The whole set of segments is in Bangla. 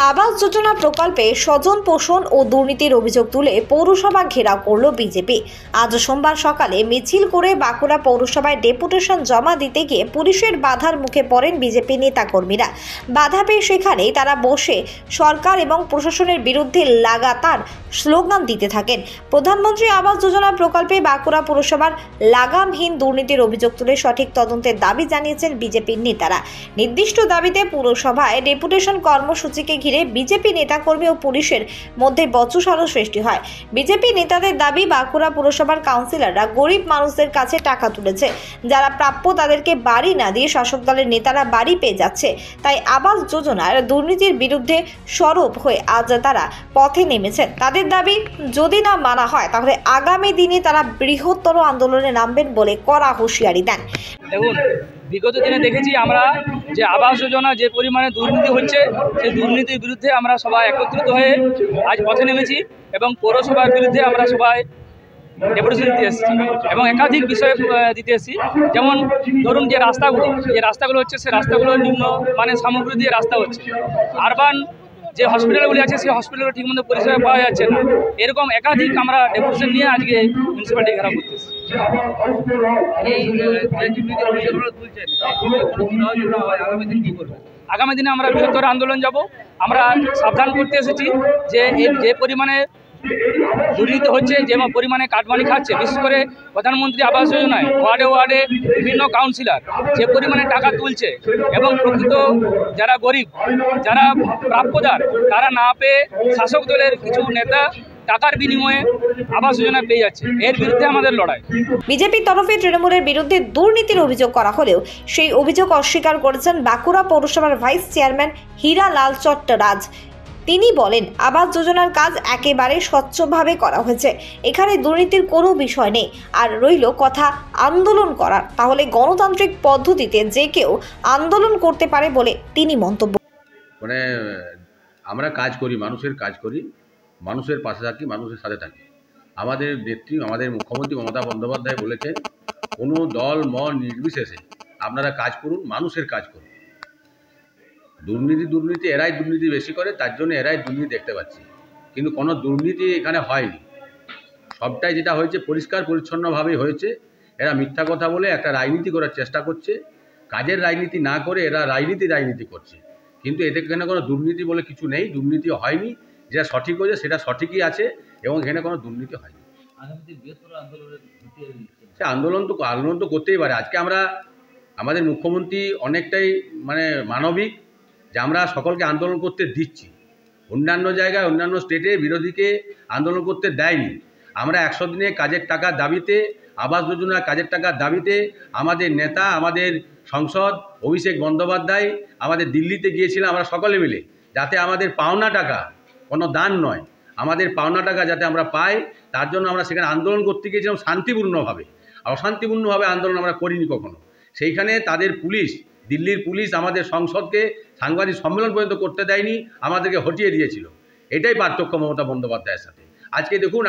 আবাস যোজনা প্রকল্পে স্বজন পোষণ ও দুর্নীতির অভিযোগ তুলে পৌরসভা ঘেরাও করল বিজেপি। আজ সোমবার সকালে মিছিল করে বাঁকুড়া পৌরসভায় ডেপুটেশন জমা দিতে গিয়ে পুলিশের বাধার মুখে পড়েন বিজেপি নেতাকর্মীরা। বাধা পেয়ে সেখানেই তারা বসে সরকার এবং প্রশাসনের বিরুদ্ধে লাগাতার স্লোগান দিতে থাকেন। প্রধানমন্ত্রী আবাস যোজনা প্রকল্পে বাঁকুড়া পৌরসভার লাগামহীন দুর্নীতির অভিযোগ তুলে সঠিক তদন্তের দাবি জানিয়েছেন বিজেপির নেতারা। নির্দিষ্ট দাবিতে পুরসভায় ডেপুটেশন কর্মসূচিকে ঘিরে বিজেপি নেতাকর্মী ও পুলিশের মধ্যে বচসারও সৃষ্টি হয়। বিজেপি নেতাদের দাবি, বাঁকুড়া পুরসভার কাউন্সিলররা গরিব মানুষদের কাছে টাকা তুলেছে, যারা প্রাপ্য তাদেরকে বাড়ি না দিয়ে শাসক দলের নেতারা বাড়ি পেয়ে যাচ্ছে। তাই আবাস যোজনার দুর্নীতির বিরুদ্ধে সরব হয়ে আজ তারা পথে নেমেছেন। তাদের দাবি যদি না মানা হয় তাহলে আগামী দিনে তারা বৃহত্তর আন্দোলনে নামবেন বলে কড়া হুঁশিয়ারি দেন। দেখুন, বিগত দিনে দেখেছি আমরা যে আবাস যোজনা যে পরিমাণে দুর্নীতি হচ্ছে, সেই দুর্নীতির বিরুদ্ধে আমরা সবাই একত্রিত হয়ে আজ পথে নেমেছি এবং পৌরসভার বিরুদ্ধে আমরা সবাই ডেপুটেশন দিতে এসেছি এবং একাধিক বিষয় দিতে এসেছি। যেমন ধরুন যে রাস্তাগুলো হচ্ছে, সেই রাস্তাগুলো নিম্ন মানের সামগ্রী দিয়ে রাস্তা হচ্ছে। আরবান যে হসপিটালগুলি আছে সেই হসপিটালে ঠিকমতো পরিষেবা পাওয়া যাচ্ছে না। এরকম একাধিক আমরা ডেপুটেশন নিয়ে আজকে মিউনিসিপ্যালিটি ঘেরাও করতেছি। আগামী দিনে আমরা বৃহত্তর আন্দোলন যাব। আমরা সাবধান করতে এসেছি যে পরিমাণে দুর্নীতি হচ্ছে, যে পরিমাণে কাটমানি খাচ্ছে, বিশেষ করে প্রধানমন্ত্রী আবাস যোজনায় ওয়ার্ডে ওয়ার্ডে বিভিন্ন কাউন্সিলর যে পরিমাণে টাকা তুলছে এবং প্রকৃত যারা গরিব, যারা প্রাপ্যদার, তারা না পেয়ে শাসক দলের কিছু নেতা টাকার বিনিময়ে আবাস যোজনা পেয়ে যাচ্ছে। এর বিরুদ্ধে আমাদের লড়াই। বিজেপির তরফে তৃণমূলের বিরুদ্ধে দুর্নীতির অভিযোগ করা হলেও সেই অভিযোগ অস্বীকার করেছেন বাঁকুড়া পৌরসভার ভাইস চেয়ারম্যান হীরালাল চট্টরাজ। তিনি বলেন, আবাস যোজনার কাজ একেবারে স্বচ্ছভাবে করা হয়েছে, এখানে দুর্নীতির কোনো বিষয় নেই। আর রইল কথা আন্দোলন করার, তাহলে গণতান্ত্রিক পদ্ধতিতে যে কেউ আন্দোলন করতে পারে বলে তিনি মন্তব্য মানে আমরা কাজ করি, মানুষের কাজ করি, মানুষের পাশে থাকি, মানুষের সাথে থাকি। আমাদের নেত্রী, আমাদের মুখ্যমন্ত্রী মমতা বন্দ্যোপাধ্যায় বলেছেন, কোনো দল মত নির্বিশেষে আপনারা কাজ করুন, মানুষের কাজ করুন। দুর্নীতি এরাই দুর্নীতি বেশি করে, তার জন্য এরাই দুর্নীতি দেখতে পাচ্ছি। কিন্তু কোনো দুর্নীতি এখানে হয়নি। সবটাই যেটা হয়েছে পরিষ্কার পরিচ্ছন্নভাবেই হয়েছে। এরা মিথ্যা কথা বলে একটা রাজনীতি করার চেষ্টা করছে। কাজের রাজনীতি না করে এরা রাজনীতি করছে। কিন্তু এখানে কোনো দুর্নীতি বলে কিছু নেই, দুর্নীতি হয়নি। যেটা সঠিক হয়েছে সেটা সঠিকই আছে এবং এখানে কোনো দুর্নীতি হয়নি। সে আন্দোলন তো করতেই পারে। আজকে আমাদের মুখ্যমন্ত্রী অনেকটাই মানবিক, যে আমরা সকলকে আন্দোলন করতে দিচ্ছি। অন্যান্য জায়গায়, অন্যান্য স্টেটে বিরোধীকে আন্দোলন করতে দেয়নি। আমরা 100 দিনে কাজের টাকার দাবিতে, আবাস যোজনার কাজের টাকার দাবিতে আমাদের নেতা, আমাদের সংসদ অভিষেক বন্দ্যোপাধ্যায় আমাদের দিল্লিতে গিয়েছিলাম আমরা সকলে মিলে, যাতে আমাদের পাওনা টাকা, কোনো দান নয়, আমাদের পাওনা টাকা যাতে আমরা পাই, তার জন্য আমরা সেখানে আন্দোলন করতে গিয়েছিলাম শান্তিপূর্ণভাবে। অশান্তিপূর্ণভাবে আন্দোলন আমরা করিনি কখনো। সেইখানে তাদের পুলিশ, দিল্লির পুলিশ আমাদের সংসদকে সাংবাদিক সম্মেলন পর্যন্ত করতে দেয়নি, আমাদেরকে হটিয়ে দিয়েছিল। এটাই পার্থক্য মমতা বন্দ্যোপাধ্যায়ের সাথে। আজকে দেখুন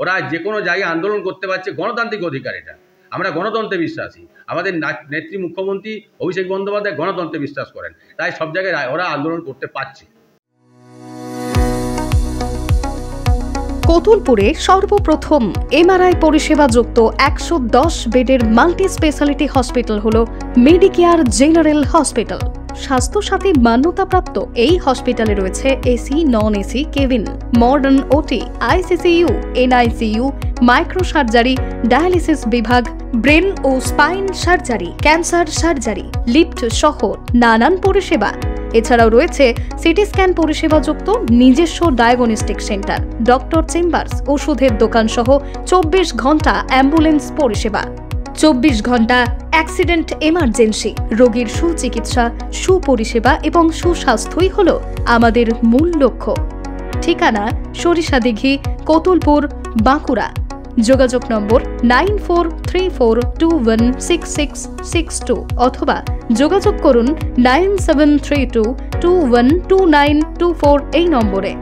ওরা যে কোনো জায়গায় আন্দোলন করতে পারছে, গণতান্ত্রিক অধিকার এটা। আমরা গণতন্ত্রে বিশ্বাসী। আমাদের নেত্রী মুখ্যমন্ত্রী অভিষেক বন্দ্যোপাধ্যায় গণতন্ত্রে বিশ্বাস করেন, তাই সব জায়গায় ওরা আন্দোলন করতে পারছে। কতুলপুরে সর্বপ্রথম এমআরআই পরিষেবা যুক্ত 110 বেডের মাল্টি স্পেশালিটি হসপিটাল হল মেডিকেয়ার জেনারেল হসপিটাল। স্বাস্থ্যসাথী মান্যতাপ্রাপ্ত এই হসপিটালে রয়েছে AC, non AC cabin, modern OT, ICCU, NICU, micro surgery, dialysis বিভাগ, ব্রেন ও spine surgery, cancer surgery, lift সহ নানান পরিষেবা। এছাড়াও রয়েছে সিটি স্ক্যান পরিষেবা যুক্ত নিজস্ব ডায়াগনস্টিক সেন্টার, ডক্টর চেম্বার্স, ওষুধের দোকান সহ 24 ঘন্টা অ্যাম্বুলেন্স পরিষেবা। 24 ঘন্টা অ্যাক্সিডেন্ট এমার্জেন্সি, রোগীর সুচিকিৎসা, সুপরিষেবা এবং সুস্বাস্থ্যই হল আমাদের মূল লক্ষ্য। ঠিকানা সরিষাদিঘি, কতুলপুর, বাঁকুড়া। যোগাযোগ নম্বর 9434216662 অথবা যোগাযোগ করুন 9732212924 এই নম্বরে।